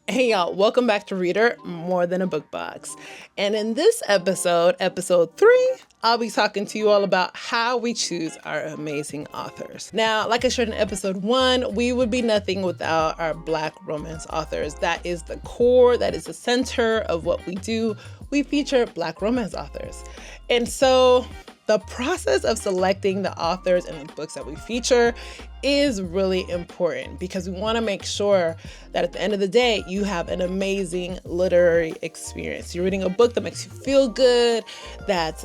Hey y'all, welcome back to Reader, More Than a Book Box. And in this episode, episode 3, I'll be talking to you all about how we choose our amazing authors. Now, like I shared in episode 1, we would be nothing without our Black romance authors. That is the core, that is the center of what we do. We feature Black romance authors. And so the process of selecting the authors and the books that we feature is really important because we want to make sure that at the end of the day, you have an amazing literary experience. You're reading a book that makes you feel good, that,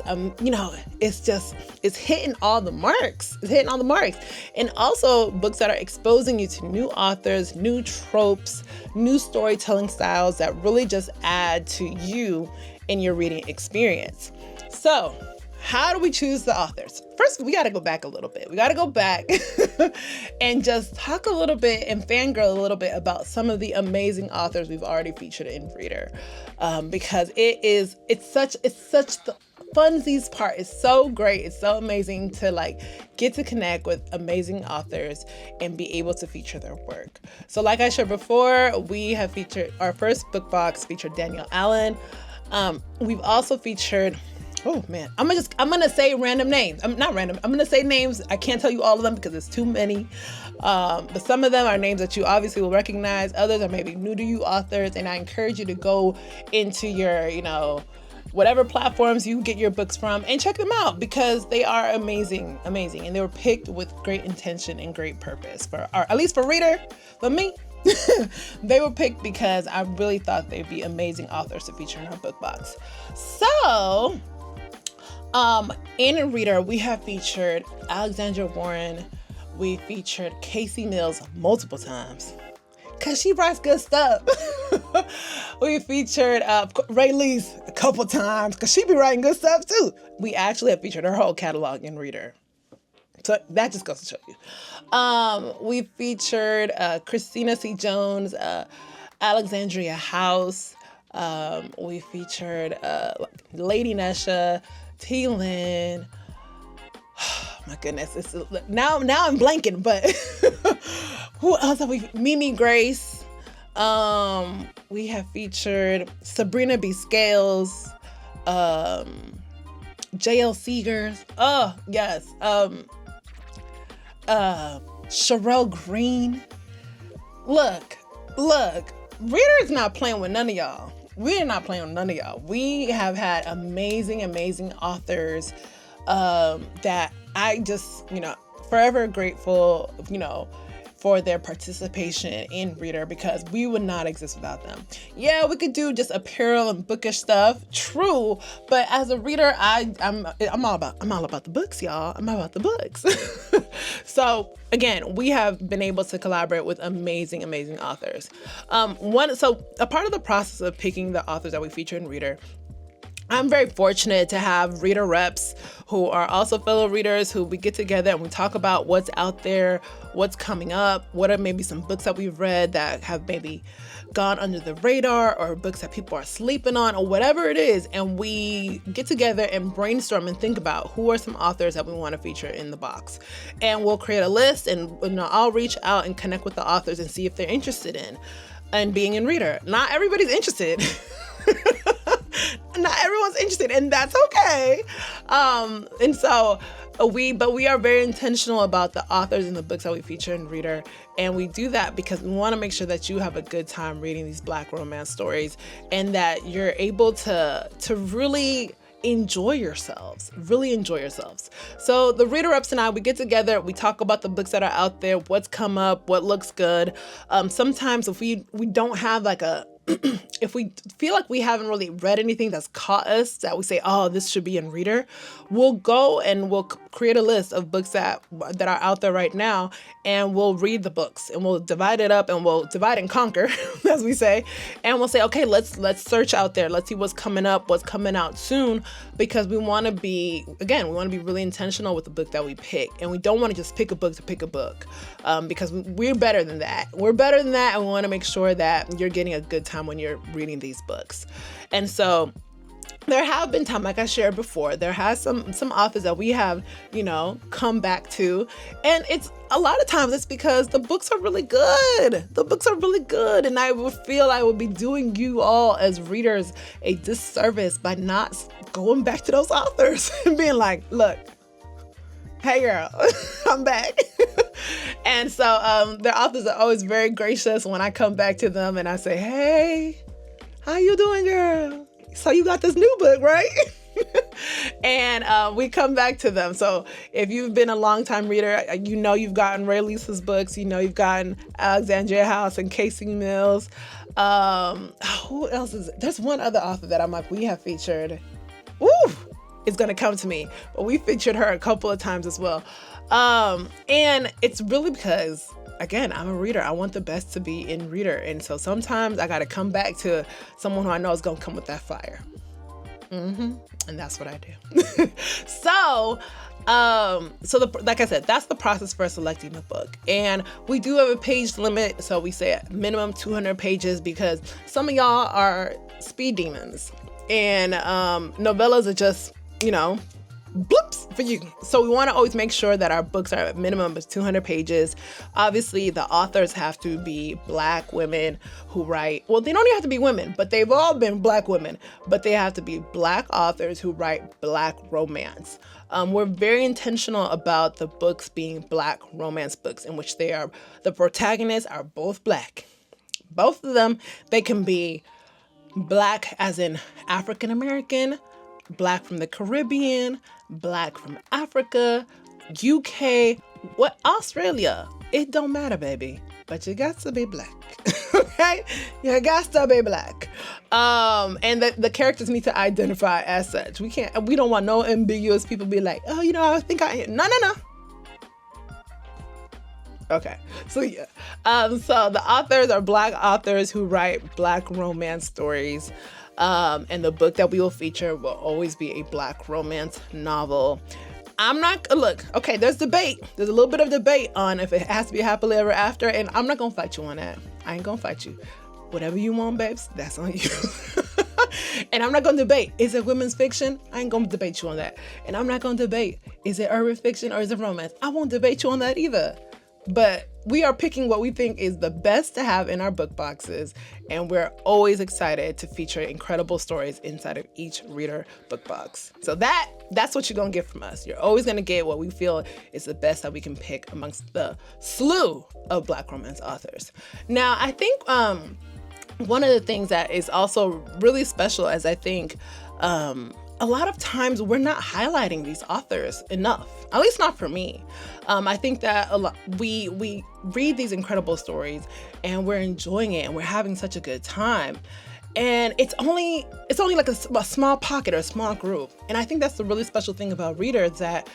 it's hitting all the marks. It's hitting all the marks. And also books that are exposing you to new authors, new tropes, new storytelling styles that really just add to you in your reading experience. So, how do we choose the authors? First, we got to go back a little bit. We got to go back and just talk a little bit and fangirl a little bit about some of the amazing authors we've already featured in Reader, because it's such the funsies part is so great. It's so amazing to get to connect with amazing authors and be able to feature their work. So, like I shared before, we have featured our first book box featured Danielle Allen. We've also featured. Oh man, I'm gonna say random names. I'm gonna say names. I can't tell you all of them because it's too many. But some of them are names that you obviously will recognize. Others are maybe new to you authors. And I encourage you to go into your, whatever platforms you get your books from and check them out because they are amazing. And they were picked with great intention and great purpose at least for Reader, for me. They were picked because I really thought they'd be amazing authors to feature in our book box. So, in Reader, we have featured Alexandra Warren. We featured Casey Mills multiple times because she writes good stuff. We featured Ray Lee's a couple times because she be writing good stuff too. We actually have featured her whole catalog in Reader. So that just goes to show you. We featured Christina C. Jones, Alexandria House. We featured Lady Nesha, T. Lynn. Oh, my goodness, now I'm blanking, but who else have we? Mimi Grace. We have featured Sabrina B. Scales, J.L. Seegers. Oh yes. Sherelle Green. Look. Reader is not playing with none of y'all. We're not playing with none of y'all. We have had amazing authors that I just, forever grateful, for their participation in Reader because we would not exist without them. Yeah, we could do just apparel and bookish stuff, true, but as a reader, I'm all about the books, y'all. I'm all about the books. So again, we have been able to collaborate with amazing authors. So a part of the process of picking the authors that we feature in Reader, I'm very fortunate to have reader reps who are also fellow readers who we get together and we talk about what's out there, what's coming up, what are maybe some books that we've read that have maybe gone under the radar or books that people are sleeping on or whatever it is. And we get together and brainstorm and think about who are some authors that we want to feature in the box. And we'll create a list and I'll reach out and connect with the authors and see if they're interested in being in Reader. Not everybody's interested. Not everyone's interested, and that's okay. And so we are very intentional about the authors and the books that we feature in Reader, and we do that because we want to make sure that you have a good time reading these Black romance stories, and that you're able to really enjoy yourselves. So the reader reps and I, we get together, we talk about the books that are out there, what's come up, what looks good. Sometimes if we don't have if we feel like we haven't really read anything that's caught us, that we say, oh, this should be in Reader, we'll go and we'll create a list of books that are out there right now, and we'll read the books and we'll divide it up and we'll divide and conquer, as we say, and we'll say, okay, let's search out there. Let's see what's coming up, what's coming out soon, because we want to be really intentional with the book that we pick, and we don't want to just pick a book to pick a book, because we're better than that. And we want to make sure that you're getting a good time when you're reading these books. And so there have been times, like I shared before, there has some authors that we have, come back to. And it's a lot of times it's because the books are really good. The books are really good. And I would feel I would be doing you all as readers a disservice by not going back to those authors and being like, look, hey girl, I'm back. And so their authors are always very gracious when I come back to them and I say, hey, how you doing, girl? So you got this new book, right? And we come back to them. So if you've been a longtime reader, you've gotten Ray Lisa's books, you've gotten Alexandria House and Casey Mills. Who else is it? There's one other author that I'm like, we have featured. Woo! It's going to come to me. But we featured her a couple of times as well. And it's really because, again, I'm a reader. I want the best to be in reader. And so sometimes I got to come back to someone who I know is going to come with that fire. And that's what I do. Like I said, that's the process for selecting the book. And we do have a page limit. So we say at minimum 200 pages because some of y'all are speed demons and novellas are just, blips for you. So we want to always make sure that our books are at minimum of 200 pages. Obviously, the authors have to be Black women who write. Well, they don't even have to be women, but they've all been Black women. But they have to be Black authors who write Black romance. We're very intentional about the books being Black romance books in which the protagonists are both Black. Both of them, they can be Black as in African American, Black from the Caribbean, Black from Africa, UK, Australia. It don't matter, baby. But you got to be Black. Okay? You got to be Black. And the characters need to identify as such. We don't want no ambiguous people be like, oh, I think I am. No. Okay. So yeah. So the authors are Black authors who write Black romance stories. And the book that we will feature will always be a Black romance novel. Okay, there's debate. There's a little bit of debate on if it has to be happily ever after, and I'm not going to fight you on that. I ain't going to fight you. Whatever you want, babes, that's on you. And I'm not going to debate. Is it women's fiction? I ain't going to debate you on that. And I'm not going to debate. Is it urban fiction or is it romance? I won't debate you on that either. But we are picking what we think is the best to have in our book boxes, and we're always excited to feature incredible stories inside of each reader book box. So that's what you're going to get from us. You're always going to get what we feel is the best that we can pick amongst the slew of Black romance authors. Now, I think one of the things that is also really special is I think a lot of times we're not highlighting these authors enough, at least not for me. I think that we read these incredible stories and we're enjoying it and we're having such a good time. And it's only like a small pocket or a small group. And I think that's the really special thing about readers, that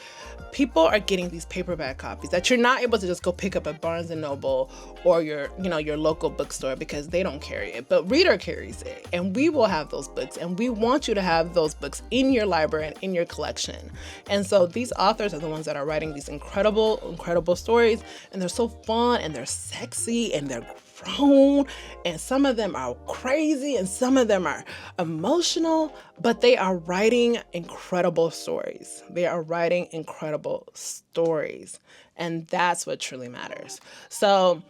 people are getting these paperback copies that you're not able to just go pick up at Barnes and Noble or your local bookstore because they don't carry it, but ReadHer carries it. And we will have those books, and we want you to have those books in your library and in your collection. And so these authors are the ones that are writing these incredible, incredible stories, and they're so fun and they're sexy and they're grown, and some of them are crazy and some of them are emotional, but they are writing incredible stories. They are writing incredible stories, and that's what truly matters. So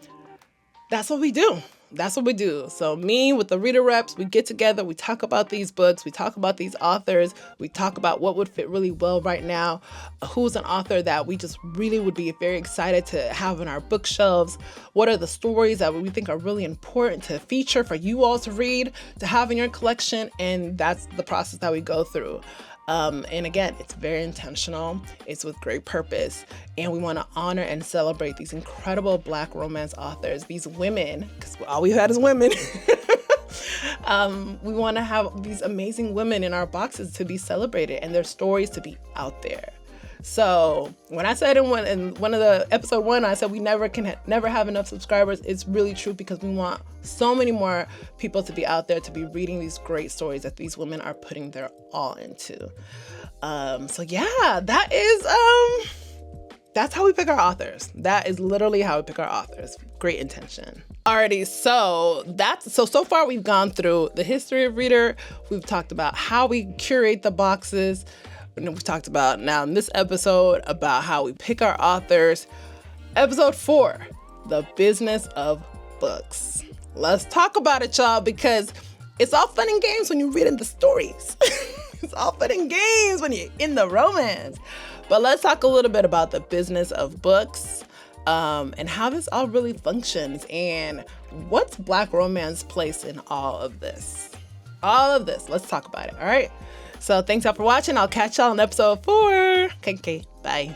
that's what we do. That's what we do. So me with the reader reps, we get together, we talk about these books, we talk about these authors, we talk about what would fit really well right now, who's an author that we just really would be very excited to have on our bookshelves, what are the stories that we think are really important to feature for you all to read, to have in your collection, and that's the process that we go through. And again, it's very intentional. It's with great purpose. And we want to honor and celebrate these incredible Black romance authors, these women, because all we've had is women. We want to have these amazing women in our boxes to be celebrated and their stories to be out there. So when I said in one of the episode 1, I said we never have enough subscribers. It's really true, because we want so many more people to be out there to be reading these great stories that these women are putting their all into. So yeah, that's how we pick our authors. That is literally how we pick our authors. Great intention. Alrighty, so far we've gone through the history of ReadHer. We've talked about how we curate the boxes. And we've talked about now in this episode about how we pick our authors. Episode 4, the business of books. Let's talk about it, y'all, because it's all fun and games when you're reading the stories. It's all fun and games when you're in the romance. But let's talk a little bit about the business of books. And how this all really functions, and what's Black romance place in all of this. Let's talk about it, all right? So thanks y'all for watching. I'll catch y'all in episode 4. Okay, bye.